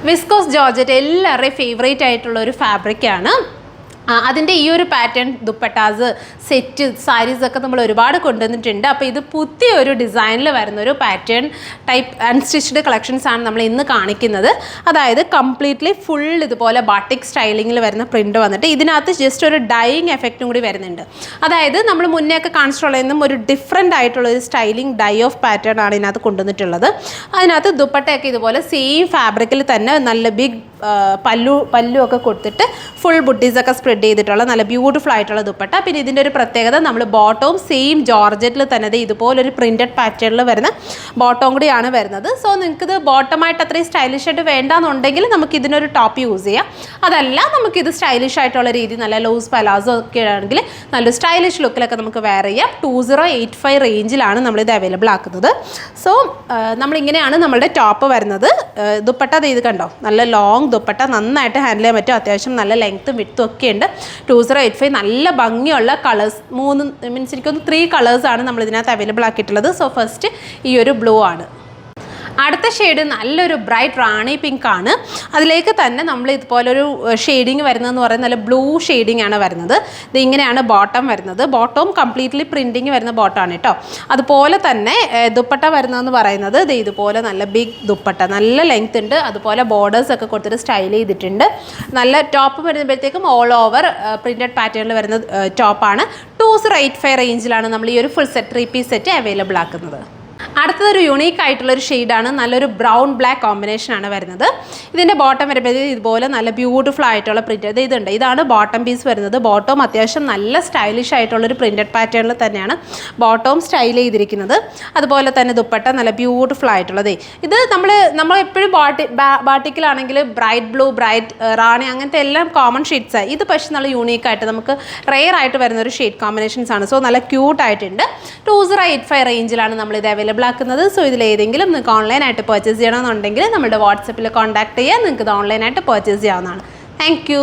Viscous georgette എല്ലാവരുടെയും favourite ആയിട്ടുള്ള ഒരു ഫാബ്രിക്കാണ്. അതിൻ്റെ ഈ ഒരു പാറ്റേൺ ദുപ്പട്ടാസ് സെറ്റ് സാരീസൊക്കെ നമ്മൾ ഒരുപാട് കൊണ്ടുവന്നിട്ടുണ്ട്. അപ്പോൾ ഇത് പുതിയൊരു ഡിസൈനിൽ വരുന്നൊരു പാറ്റേൺ ടൈപ്പ് അൺസ്റ്റിച്ച്ഡ് കളക്ഷൻസ് ആണ് നമ്മൾ ഇന്ന് കാണിക്കുന്നത്. അതായത് കംപ്ലീറ്റ്ലി ഫുൾ ഇതുപോലെ ബാട്ടിക് സ്റ്റൈലിങ്ങിൽ വരുന്ന പ്രിൻ്റ് വന്നിട്ട് ഇതിനകത്ത് ജസ്റ്റ് ഒരു ഡൈയിങ് എഫക്റ്റും കൂടി വരുന്നുണ്ട്. അതായത് നമ്മൾ മുന്നേ ഒക്കെ കാണിച്ചിട്ടുള്ള നിന്നും ഒരു ഡിഫറെൻ്റ് ആയിട്ടുള്ള ഒരു സ്റ്റൈലിംഗ് ഡൈ ഓഫ് പാറ്റേൺ ആണ് ഇതിനകത്ത് കൊണ്ടുവന്നിട്ടുള്ളത്. അതിനകത്ത് ദുപ്പട്ടയൊക്കെ ഇതുപോലെ സെയിം ഫാബ്രിക്കിൽ തന്നെ നല്ല ബിഗ് പല്ലു ഒക്കെ കൊടുത്തിട്ട് ഫുൾ ബുട്ടീസൊക്കെ സ്പ്രെഡ് ചെയ്തിട്ടുള്ള നല്ല ബ്യൂട്ടിഫുൾ ആയിട്ടുള്ള ദുപ്പട്ട. പിന്നെ ഇതിൻ്റെ ഒരു പ്രത്യേകത നമ്മൾ ബോട്ടവും സെയിം ജോർജറ്റിൽ തന്നെ ഇതുപോലൊരു പ്രിൻറ്റഡ് പാറ്റേണിൽ വരുന്ന ബോട്ടവും കൂടിയാണ് വരുന്നത്. സോ നിങ്ങൾക്കിത് ബോട്ടമായിട്ട് അത്രയും സ്റ്റൈലിഷ് ആയിട്ട് വേണ്ടാന്നുണ്ടെങ്കിൽ നമുക്ക് ഇതിനൊരു ടോപ്പ് യൂസ് ചെയ്യാം. അതല്ല നമുക്കിത് സ്റ്റൈലിഷ് ആയിട്ടുള്ള രീതി നല്ല ലൂസ് പലാസോ ഒക്കെ ആണെങ്കിൽ നല്ല സ്റ്റൈലിഷ് ലുക്കിലൊക്കെ നമുക്ക് വെയർ ചെയ്യാം. 2085 റേഞ്ചിലാണ് നമ്മളിത് അവൈലബിൾ ആക്കുന്നത്. സോ നമ്മളിങ്ങനെയാണ് നമ്മളുടെ ടോപ്പ് വരുന്നത്. ദുപ്പട്ട ഇത് കണ്ടോ, നല്ല ലോങ് ദുപ്പട്ട, നന്നായിട്ട് ഹാൻഡിൽ ചെയ്യാൻ പറ്റും. അത്യാവശ്യം നല്ല ലെങ്ത്തും വിഡ്ത്തും ഒക്കെ ഉണ്ട്. 2085 നല്ല ഭംഗിയുള്ള കളേഴ്സ്, 3 കളേഴ്സാണ് നമ്മൾ ഇതിനകത്ത് അവൈലബിൾ ആക്കിയിട്ടുള്ളത്. സോ ഫസ്റ്റ് ഈ ഒരു ബ്ലൂ ആണ്. അടുത്ത ഷെയ്ഡ് നല്ലൊരു ബ്രൈറ്റ് റാണി പിങ്ക് ആണ്. അതിലേക്ക് തന്നെ നമ്മൾ ഇതുപോലൊരു ഷെയ്ഡിങ് വരുന്നതെന്ന് പറയുന്നത് നല്ല ബ്ലൂ ഷെയ്ഡിങ് ആണ് വരുന്നത്. ഇത് ഇങ്ങനെയാണ് ബോട്ടം വരുന്നത്. ബോട്ടവും കംപ്ലീറ്റ്ലി പ്രിൻറ്റിങ് വരുന്ന ബോട്ടമാണ് കേട്ടോ. അതുപോലെ തന്നെ ദുപ്പട്ട വരുന്നതെന്ന് പറയുന്നത് ഇത് ഇതുപോലെ നല്ല ബിഗ് ദുപ്പട്ട, നല്ല ലെങ്ത് ഉണ്ട്. അതുപോലെ ബോർഡേഴ്സ് ഒക്കെ കൊടുത്തിട്ട് സ്റ്റൈൽ ചെയ്തിട്ടുണ്ട്. നല്ല ടോപ്പ് വരുമ്പോഴത്തേക്കും ഓൾ ഓവർ പ്രിൻറ്റഡ് പാറ്റേണിൽ വരുന്ന ടോപ്പാണ്. 2085 റേഞ്ചിലാണ് നമ്മൾ ഈ ഒരു full set 3 piece set available ആക്കുന്നത്. അടുത്തതൊരു യുണീക്ക് ആയിട്ടുള്ളൊരു ഷെയ്ഡാണ്. നല്ലൊരു ബ്രൗൺ ബ്ലാക്ക് കോമ്പിനേഷനാണ് വരുന്നത്. ഇതിൻ്റെ ബോട്ടം വരുമ്പോഴത്തേക്ക് ഇതുപോലെ നല്ല ബ്യൂട്ടിഫുൾ ആയിട്ടുള്ള പ്രിൻറ്റ് ഇതുണ്ട്. ഇതാണ് ബോട്ടം പീസ് വരുന്നത്. ബോട്ടം അത്യാവശ്യം നല്ല സ്റ്റൈലിഷ് ആയിട്ടുള്ളൊരു പ്രിൻറ്റഡ് പാറ്റേണിൽ തന്നെയാണ് ബോട്ടവും സ്റ്റൈൽ ചെയ്തിരിക്കുന്നത്. അതുപോലെ തന്നെ ദുപ്പട്ട നല്ല ബ്യൂട്ടിഫുൾ ആയിട്ടുള്ളത്. ഇത് നമ്മൾ എപ്പോഴും ബാട്ടിക്കിലാണെങ്കിൽ ബ്രൈറ്റ് ബ്ലൂ, ബ്രൈറ്റ് റാണി അങ്ങനത്തെ എല്ലാം കോമൺ ഷെയ്ഡ്സാണ്. ഇത് പക്ഷേ നല്ല യൂണീക്കായിട്ട് നമുക്ക് റെയർ ആയിട്ട് വരുന്നൊരു ഷെയ്ഡ് കോമ്പിനേഷൻസ് ആണ്. സോ നല്ല ക്യൂട്ടായിട്ടുണ്ട്. 2085 റേഞ്ചിലാണ് നമ്മളിത് അവൈലബിൾ ആക്കുന്നത്. സോ ഇതിലേതെങ്കിലും നിങ്ങൾക്ക് ഓൺലൈനായിട്ട് പർച്ചേസ് ചെയ്യണമെന്നുണ്ടെങ്കിൽ നമ്മുടെ വാട്സപ്പിൽ കോൺടാക്ട് ചെയ്യാൻ നിങ്ങൾക്ക് ഇത് ഓൺലൈനായിട്ട് പർച്ചേസ് ചെയ്യാവുന്നതാണ്. താങ്ക്